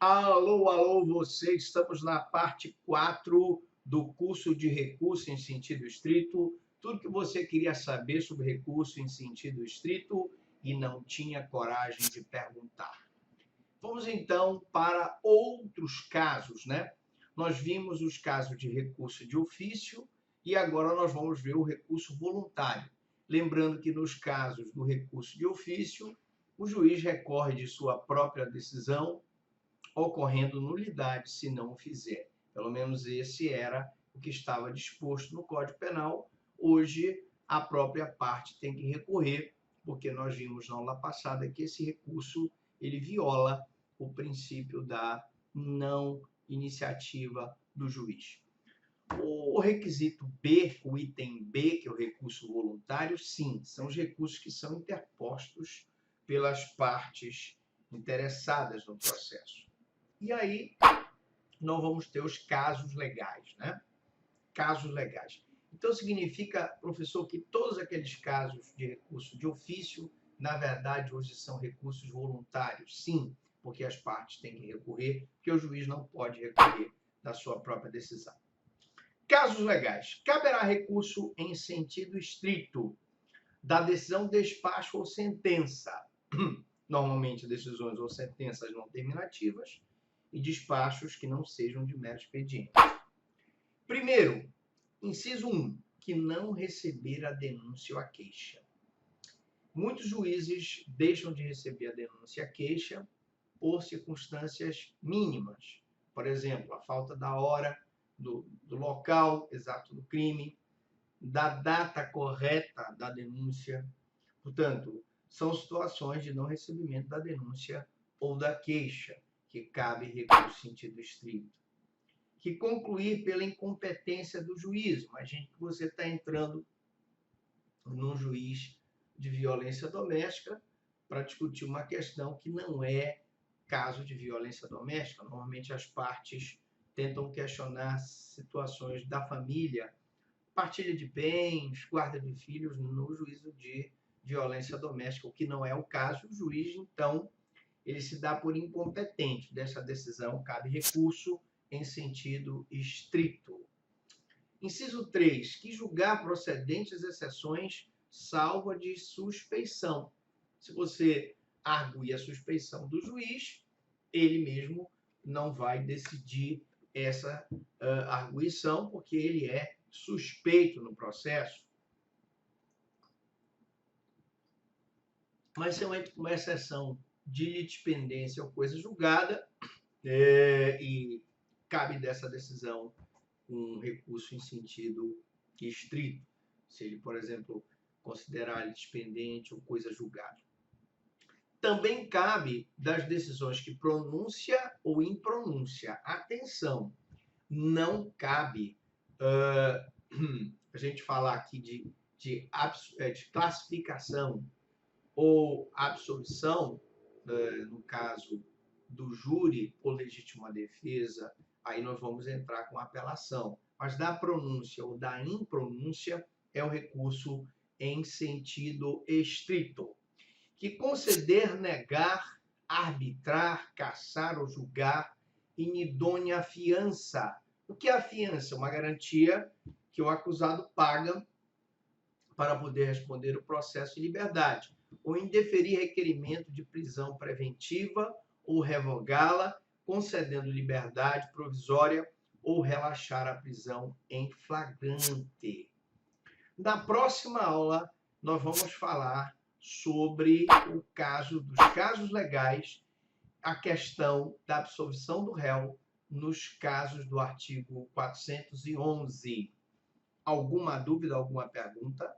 Alô, alô, você! Estamos na parte 4 do curso de recurso em sentido estrito. Tudo que você queria saber sobre recurso em sentido estrito e não tinha coragem de perguntar. Vamos então para outros casos, né? Nós vimos os casos de recurso de ofício e agora nós vamos ver o recurso voluntário. Lembrando que nos casos do recurso de ofício, o juiz recorre de sua própria decisão, ocorrendo nulidade se não o fizer. Pelo menos esse era o que estava disposto no Código Penal. Hoje, a própria parte tem que recorrer, porque nós vimos na aula passada que esse recurso ele viola o princípio da não iniciativa do juiz. O requisito B, o item B, que é o recurso voluntário, sim, são os recursos que são interpostos pelas partes interessadas no processo. E aí, nós vamos ter os casos legais, né? Casos legais. Então, significa, professor, que todos aqueles casos de recurso de ofício, na verdade, hoje são recursos voluntários? Sim, porque as partes têm que recorrer, porque o juiz não pode recorrer da sua própria decisão. Casos legais. Caberá recurso em sentido estrito da decisão, despacho ou sentença. Normalmente, decisões ou sentenças não terminativas, e despachos que não sejam de mero expediente. Primeiro, inciso 1, que não receber a denúncia ou a queixa. Muitos juízes deixam de receber a denúncia e a queixa por circunstâncias mínimas. Por exemplo, a falta da hora, do local exato do crime, da data correta da denúncia. Portanto, são situações de não recebimento da denúncia ou da queixa, que cabe recurso em sentido estrito. Que concluir pela incompetência do juiz. Imagine que você está entrando num juiz de violência doméstica para discutir uma questão que não é caso de violência doméstica. Normalmente as partes tentam questionar situações da família, partilha de bens, guarda de filhos no juízo de violência doméstica, o que não é o caso. O juiz, então, ele se dá por incompetente. Dessa decisão cabe recurso em sentido estrito. Inciso 3, que julgar procedentes exceções salvo a de suspeição. Se você arguir a suspeição do juiz, ele mesmo não vai decidir essa arguição, porque ele é suspeito no processo. Mas se eu entro com uma exceção de litispendência ou coisa julgada, e cabe dessa decisão um recurso em sentido estrito, se ele, por exemplo, considerar litispendente ou coisa julgada. Também cabe das decisões que pronúncia ou impronúncia. Atenção, não cabe a gente falar aqui de classificação ou absolvição, no caso do júri ou legítima defesa, aí nós vamos entrar com apelação. Mas da pronúncia ou da impronúncia é o recurso em sentido estrito. Que conceder, negar, arbitrar, cassar ou julgar inidônea fiança. O que é a fiança? Uma garantia que o acusado paga para poder responder o processo em liberdade, ou indeferir requerimento de prisão preventiva ou revogá-la, concedendo liberdade provisória ou relaxar a prisão em flagrante. Na próxima aula, nós vamos falar sobre o caso dos casos legais, a questão da absolvição do réu nos casos do artigo 411. Alguma dúvida, alguma pergunta?